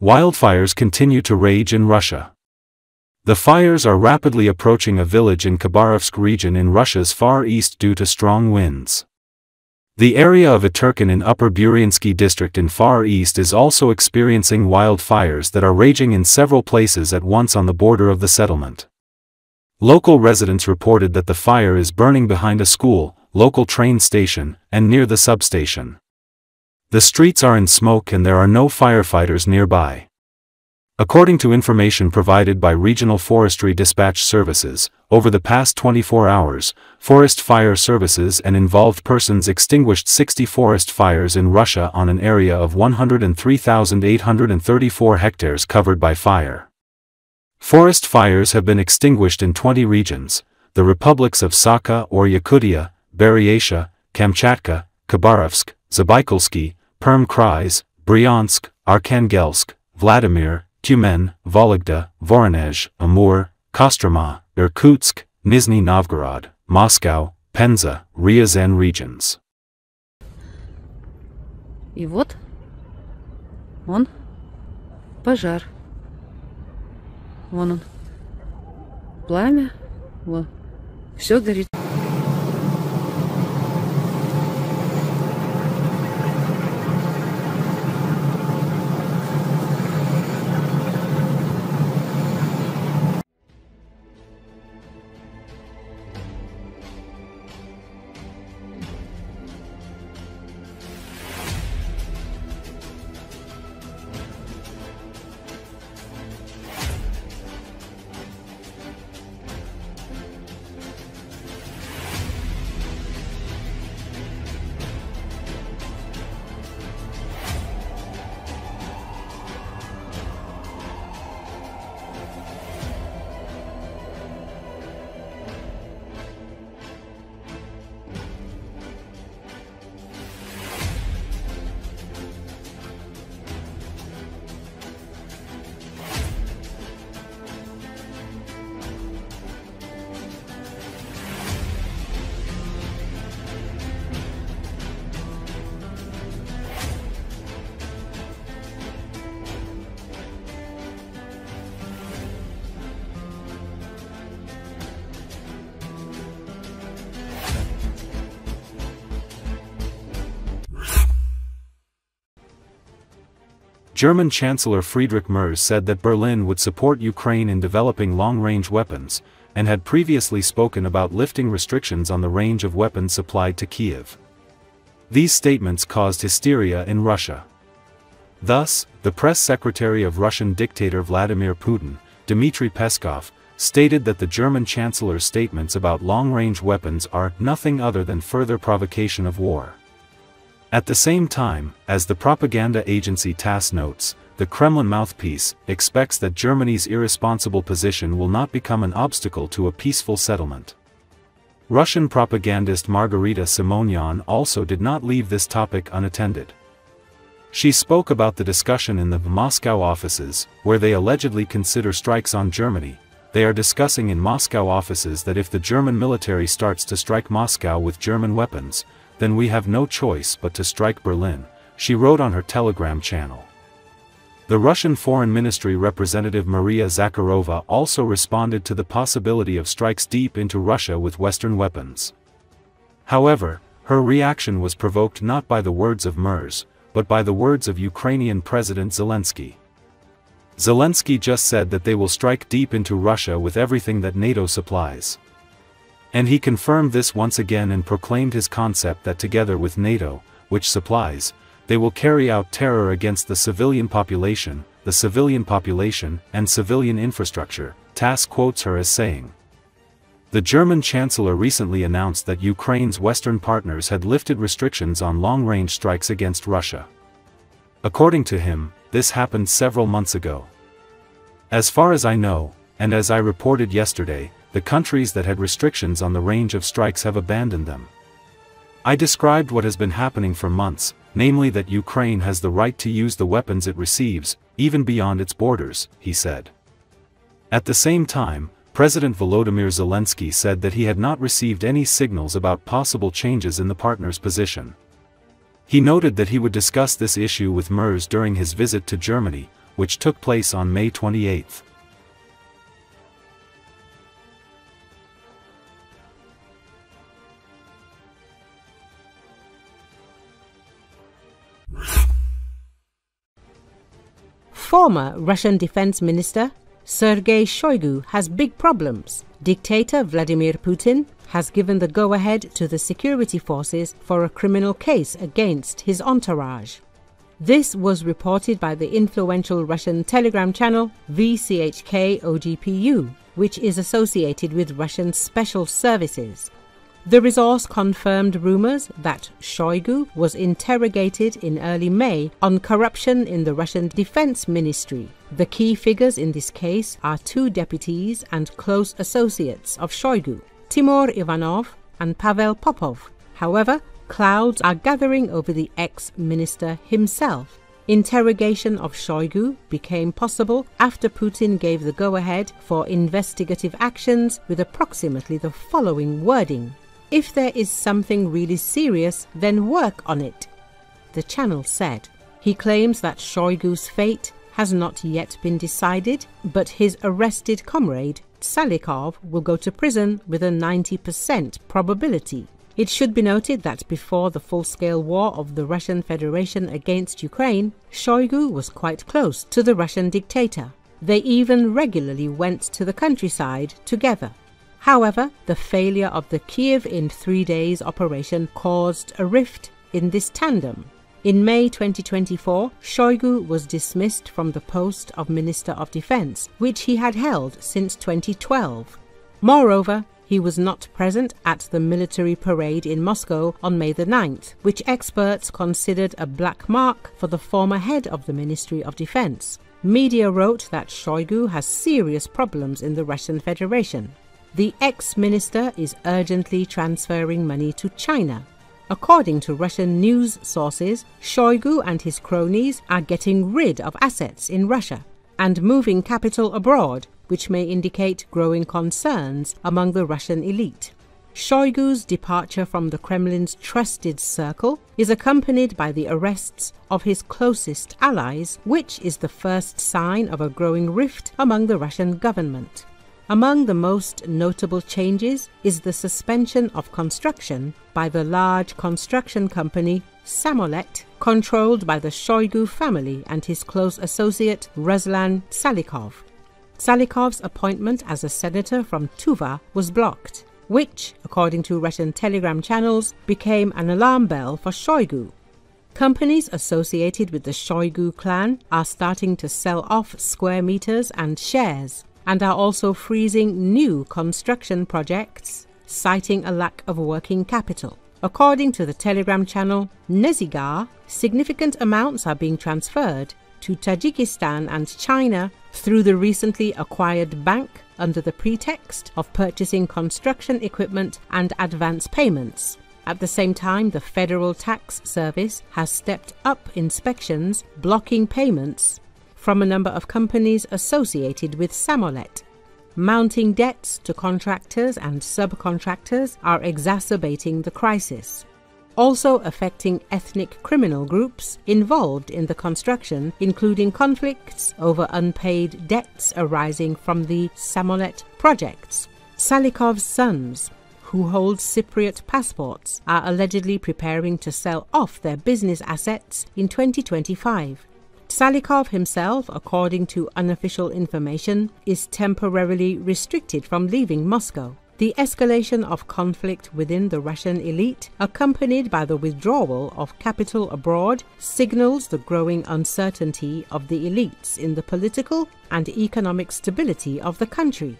Wildfires continue to rage in Russia. The fires are rapidly approaching a village in Khabarovsk region in Russia's far east due to strong winds. The area of Etyrken in Upper Burienskiy district in far east is also experiencing wildfires that are raging in several places at once on the border of the settlement. Local residents reported that the fire is burning behind a school, local train station, and near the substation. The streets are in smoke and there are no firefighters nearby. According to information provided by Regional Forestry Dispatch Services, over the past 24 hours, forest fire services and involved persons extinguished 60 forest fires in Russia on an area of 103,834 hectares covered by fire. Forest fires have been extinguished in 20 regions, the republics of Sakha or Yakutia, Buryatia, Kamchatka, Khabarovsk, Zabaikalsky, Perm Krais, Bryansk, Arkhangelsk, Vladimir, Tyumen, Vologda, Voronezh, Amur, Kostroma, Irkutsk, Nizhny Novgorod, Moscow, Penza, Ryazan regions. И вот он, пожар. Вон он, пламя, вот, все горит. German Chancellor Friedrich Merz said that Berlin would support Ukraine in developing long-range weapons, and had previously spoken about lifting restrictions on the range of weapons supplied to Kiev. These statements caused hysteria in Russia. Thus, the press secretary of Russian dictator Vladimir Putin, Dmitry Peskov, stated that the German Chancellor's statements about long-range weapons are nothing other than further provocation of war. At the same time, as the propaganda agency TASS notes, the Kremlin mouthpiece expects that Germany's irresponsible position will not become an obstacle to a peaceful settlement. Russian propagandist Margarita Simonyan also did not leave this topic unattended. She spoke about the discussion in the Moscow offices, where they allegedly consider strikes on Germany. They are discussing in Moscow offices that if the German military starts to strike Moscow with German weapons, then we have no choice but to strike Berlin, she wrote on her Telegram channel. The Russian Foreign Ministry representative Maria Zakharova also responded to the possibility of strikes deep into Russia with Western weapons. However, her reaction was provoked not by the words of Merz, but by the words of Ukrainian President Zelensky. Zelensky just said that they will strike deep into Russia with everything that NATO supplies. And he confirmed this once again and proclaimed his concept that together with NATO, which supplies, they will carry out terror against the civilian population, and civilian infrastructure, TASS quotes her as saying. The German Chancellor recently announced that Ukraine's Western partners had lifted restrictions on long-range strikes against Russia. According to him, this happened several months ago. As far as I know, and as I reported yesterday, the countries that had restrictions on the range of strikes have abandoned them. I described what has been happening for months, namely that Ukraine has the right to use the weapons it receives, even beyond its borders, he said. At the same time, President Volodymyr Zelensky said that he had not received any signals about possible changes in the partners' position. He noted that he would discuss this issue with Merz during his visit to Germany, which took place on May 28. Former Russian Defense Minister Sergei Shoigu has big problems. Dictator Vladimir Putin has given the go-ahead to the security forces for a criminal case against his entourage. This was reported by the influential Russian Telegram channel VCHK OGPU, which is associated with Russian special services. The resource confirmed rumors that Shoigu was interrogated in early May on corruption in the Russian Defense Ministry. The key figures in this case are two deputies and close associates of Shoigu, Timur Ivanov and Pavel Popov. However, clouds are gathering over the ex-minister himself. Interrogation of Shoigu became possible after Putin gave the go-ahead for investigative actions with approximately the following wording: "If there is something really serious, then work on it," the channel said. He claims that Shoigu's fate has not yet been decided, but his arrested comrade, Salikov, will go to prison with a 90% probability. It should be noted that before the full-scale war of the Russian Federation against Ukraine, Shoigu was quite close to the Russian dictator. They even regularly went to the countryside together. However, the failure of the Kiev in 3 days operation caused a rift in this tandem. In May 2024, Shoigu was dismissed from the post of Minister of Defense, which he had held since 2012. Moreover, he was not present at the military parade in Moscow on May the 9th, which experts considered a black mark for the former head of the Ministry of Defense. Media wrote that Shoigu has serious problems in the Russian Federation. The ex-minister is urgently transferring money to China. According to Russian news sources, Shoigu and his cronies are getting rid of assets in Russia and moving capital abroad, which may indicate growing concerns among the Russian elite. Shoigu's departure from the Kremlin's trusted circle is accompanied by the arrests of his closest allies, which is the first sign of a growing rift among the Russian government. Among the most notable changes is the suspension of construction by the large construction company Samolet, controlled by the Shoigu family and his close associate Ruslan Salikov. Salikov's appointment as a senator from Tuva was blocked, which, according to Russian Telegram channels, became an alarm bell for Shoigu. Companies associated with the Shoigu clan are starting to sell off square meters and shares, and are also freezing new construction projects, citing a lack of working capital. According to the Telegram channel Nezigar, significant amounts are being transferred to Tajikistan and China through the recently acquired bank under the pretext of purchasing construction equipment and advance payments. At the same time, the Federal Tax Service has stepped up inspections, blocking payments from a number of companies associated with Samolet. Mounting debts to contractors and subcontractors are exacerbating the crisis, also affecting ethnic criminal groups involved in the construction, including conflicts over unpaid debts arising from the Samolet projects. Salikov's sons, who hold Cypriot passports, are allegedly preparing to sell off their business assets in 2025. Salikov himself, according to unofficial information, is temporarily restricted from leaving Moscow. The escalation of conflict within the Russian elite, accompanied by the withdrawal of capital abroad, signals the growing uncertainty of the elites in the political and economic stability of the country.